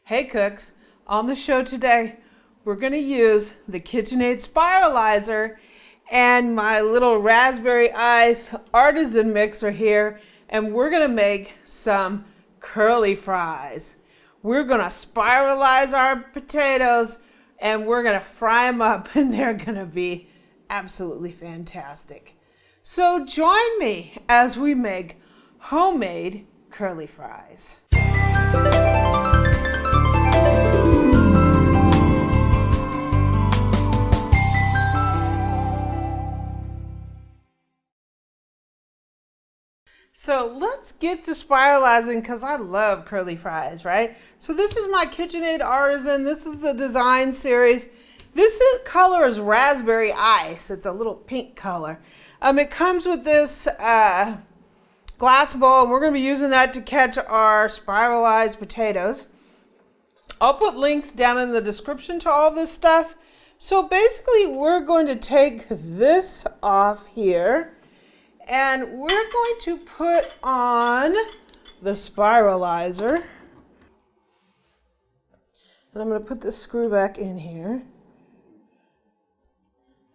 Hey cooks, on the show today, we're going to use the KitchenAid Spiralizer and my little raspberry ice Artisan mixer here, and we're going to make some curly fries. We're going to spiralize our potatoes and we're going to fry them up, and they're going to be absolutely fantastic. So join me as we make homemade curly fries. So let's get to spiralizing because I love curly fries, right? So this is my KitchenAid Artisan. This is the design series. This color is raspberry ice. It's a little pink color. It comes with this glass bowl, and we're going to be using that to catch our spiralized potatoes. I'll put links down in the description to all this stuff. So basically we're going to take this off here. And we're going to put on the spiralizer. And I'm going to put this screw back in here.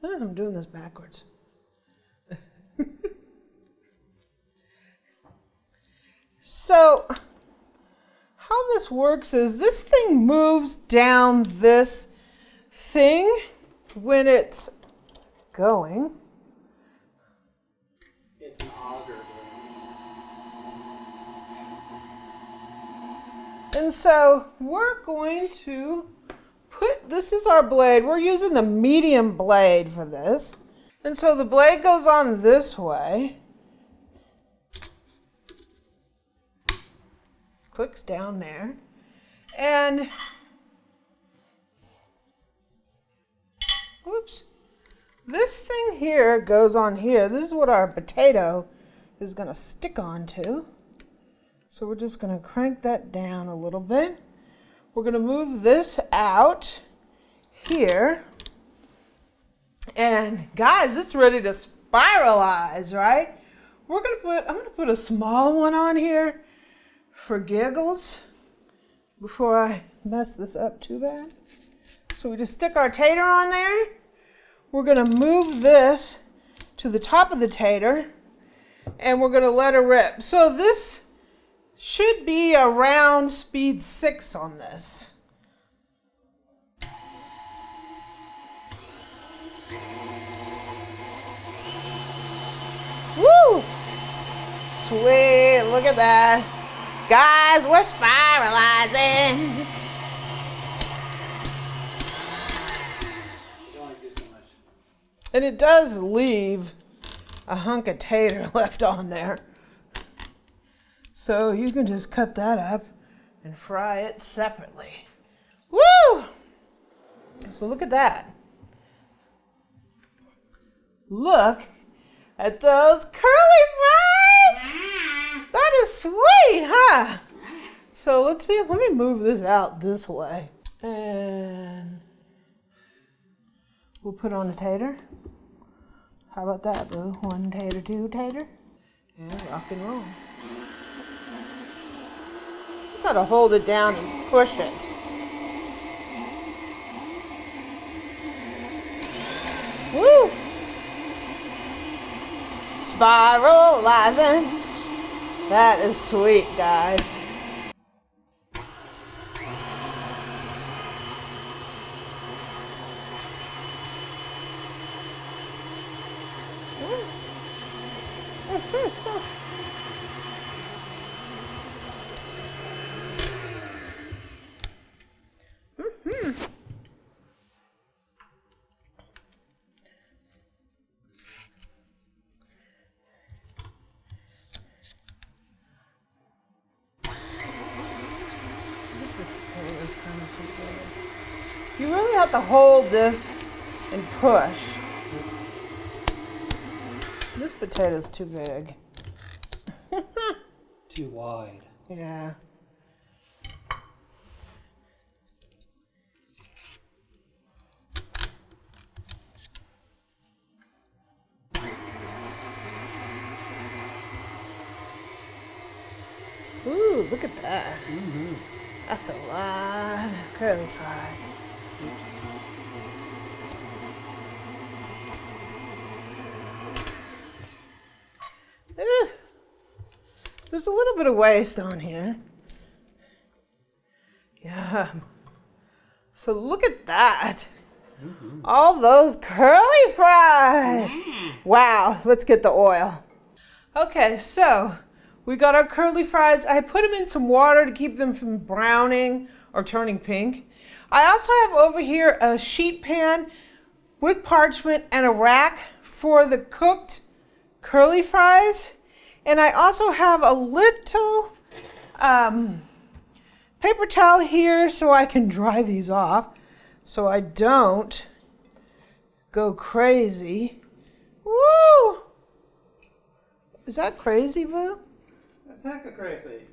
Oh, I'm doing this backwards. So, how this works is this thing moves down this thing when it's going. And so we're going to put, this is our blade. We're using the medium blade for this. And so the blade goes on this way. Clicks down there. And, whoops. This thing here goes on here. This is what our potato is going to stick onto. So we're just going to crank that down a little bit. We're going to move this out here. And guys, it's ready to spiralize, right? I'm going to put a small one on here for giggles before I mess this up too bad. So we just stick our tater on there. We're going to move this to the top of the tater and we're going to let her rip. So this should be around speed 6 on this. Woo! Sweet, look at that. Guys, we're spiralizing. You don't want to do so much. And it does leave a hunk of tater left on there. So you can just cut that up and fry it separately. Woo! So look at that. Look at those curly fries. That is sweet, huh? So let me move this out this way. And we'll put on a tater. How about that, boo? 1 tater, 2 tater. And rock and roll. Gotta hold it down and push it. Woo! Spiralizing. That is sweet, guys. You really have to hold this and push. This potato's too big. Too wide. Yeah. Ooh, look at that. That's a lot of curly fries. Ooh. There's a little bit of waste on here. Yeah. So look at that. All those curly fries. Wow, let's get the oil. Okay, so we got our curly fries. I put them in some water to keep them from browning or turning pink. I also have over here a sheet pan with parchment and a rack for the cooked curly fries. And I also have a little paper towel here so I can dry these off so I don't go crazy. Woo! Is that crazy, Boo? That's hecka crazy.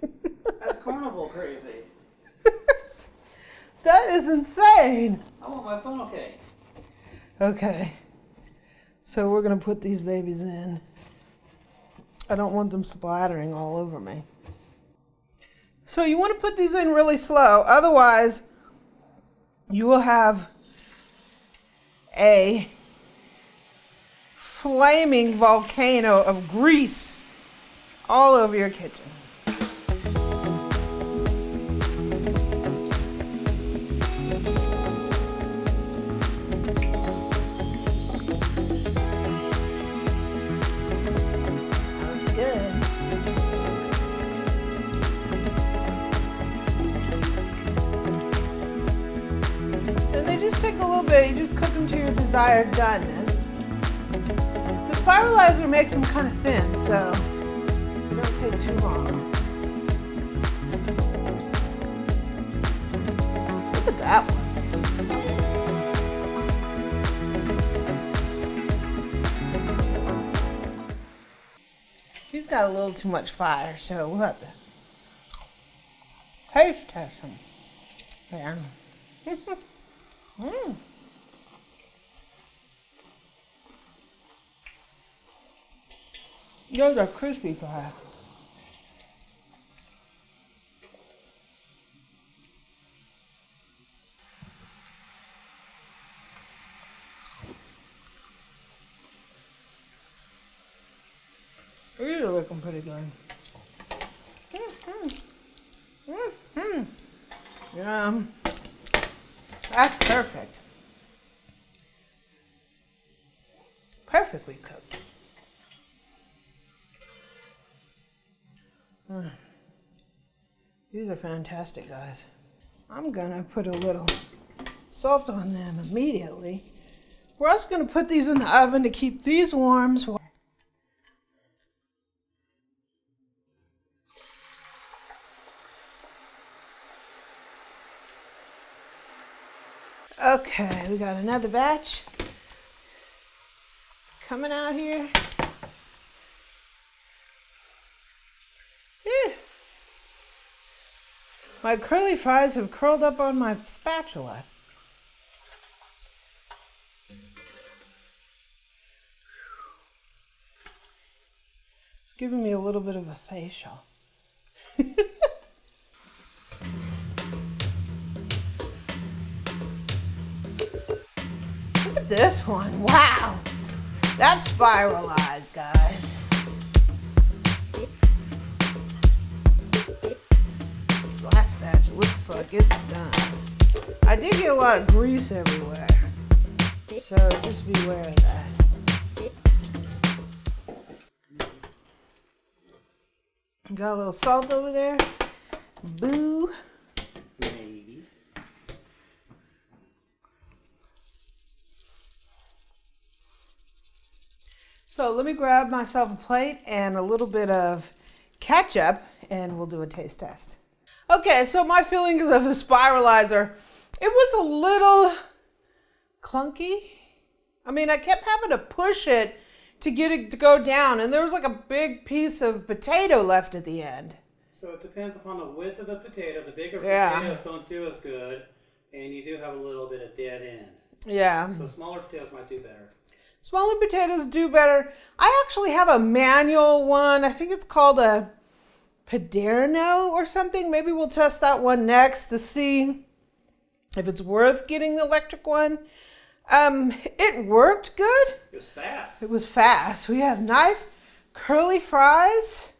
That's carnival crazy. That is insane. I want my phone okay. Okay. So we're going to put these babies in. I don't want them splattering all over me. So you want to put these in really slow. Otherwise, you will have a flaming volcano of grease all over your kitchen. Looks good. And they just take a little bit. You just cook them to your desired doneness. The spiralizer makes them kind of thin, so it don't take too long. Look at that one. He's got a little too much fire, so we'll have to taste test him. Yeah. Those are crispy fries. These are looking pretty good. Yeah, that's perfect. Perfectly cooked. These are fantastic, guys. I'm gonna put a little salt on them immediately. We're also gonna put these in the oven to keep these warm. Okay, we got another batch coming out here. My curly fries have curled up on my spatula. It's giving me a little bit of a facial. Look at this one. Wow. That's spiralized, guys. Last batch looks like it's done. I did get a lot of grease everywhere, so just beware of that. Got a little salt over there. Boo. Maybe. So let me grab myself a plate and a little bit of ketchup and we'll do a taste test. Okay, so my feelings of the spiralizer, it was a little clunky. I mean, I kept having to push it to get it to go down, and there was like a big piece of potato left at the end. So it depends upon the width of the potato. The bigger Yeah. potatoes don't do as good, and you do have a little bit of dead end. Yeah. So smaller potatoes might do better. Smaller potatoes do better. I actually have a manual one. I think it's called a Paderno or something. Maybe we'll test that one next to see if it's worth getting the electric one. It worked good. It was fast. It was fast. We have nice curly fries.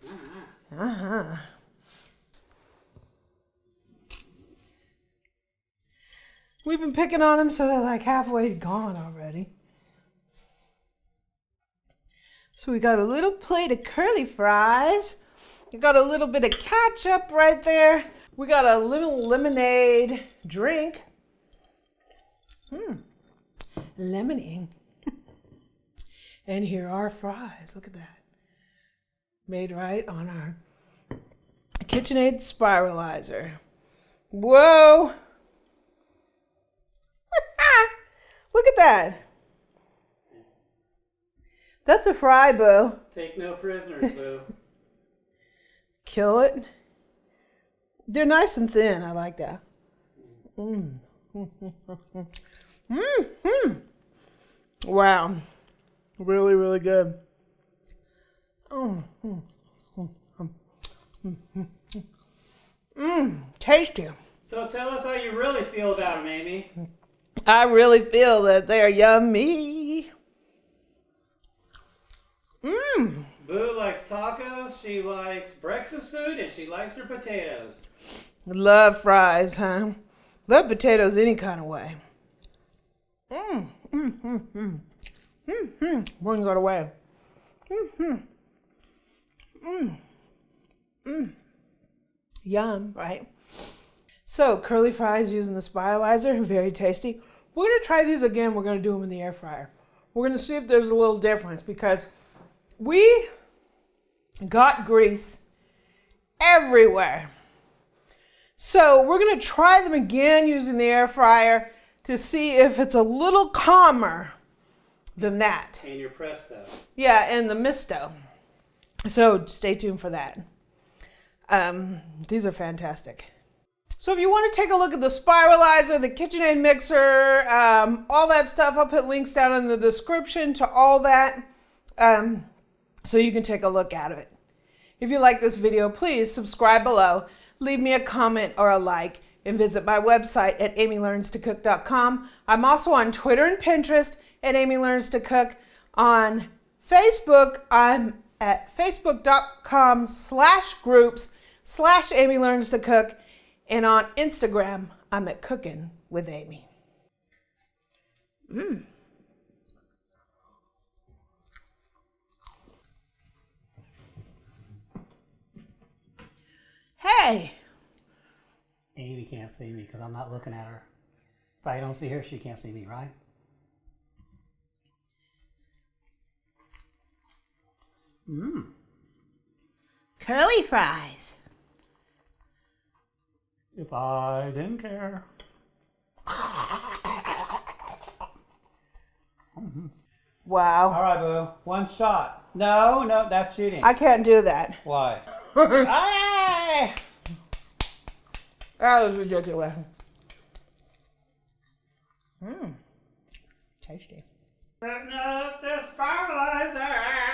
We've been picking on them, so they're like halfway gone already. So we got a little plate of curly fries. We got a little bit of ketchup right there. We got a little lemonade drink. Lemonade. And here are our fries. Look at that. Made right on our KitchenAid Spiralizer. Whoa. Look at that. That's a fry, Boo. Take no prisoners, Boo. Kill it. They're nice and thin. I like that. Wow. Really, really good. Tasty. So tell us how you really feel about them, Amy. I really feel that they're yummy. Boo likes tacos, she likes breakfast food, and she likes her potatoes. Love fries, huh? Love potatoes any kind of way. Wouldn't go away. Yum, right? So, curly fries using the Spiralizer, very tasty. We're going to try these again. We're going to do them in the air fryer. We're going to see if there's a little difference because we got grease everywhere. So, we're going to try them again using the air fryer to see if it's a little calmer than that. And your Presto. Yeah, and the Misto. So, stay tuned for that. These are fantastic. So if you want to take a look at the Spiralizer, the KitchenAid Mixer, all that stuff, I'll put links down in the description to all that so you can take a look at it. If you like this video, please subscribe below, leave me a comment or a like, and visit my website at amylearnstocook.com. I'm also on Twitter and Pinterest at Amy Learns to Cook. On Facebook, I'm at facebook.com/groups/Amy Learns to Cook. And on Instagram, I'm at Cooking with Amy. Hey! Amy can't see me because I'm not looking at her. If I don't see her, she can't see me, right? Curly fries. If I didn't care. Wow. All right, Boo. One shot. No, that's cheating. I can't do that. Why? Hey! That was ridiculous. Tasty. Setting up the Spiralizer.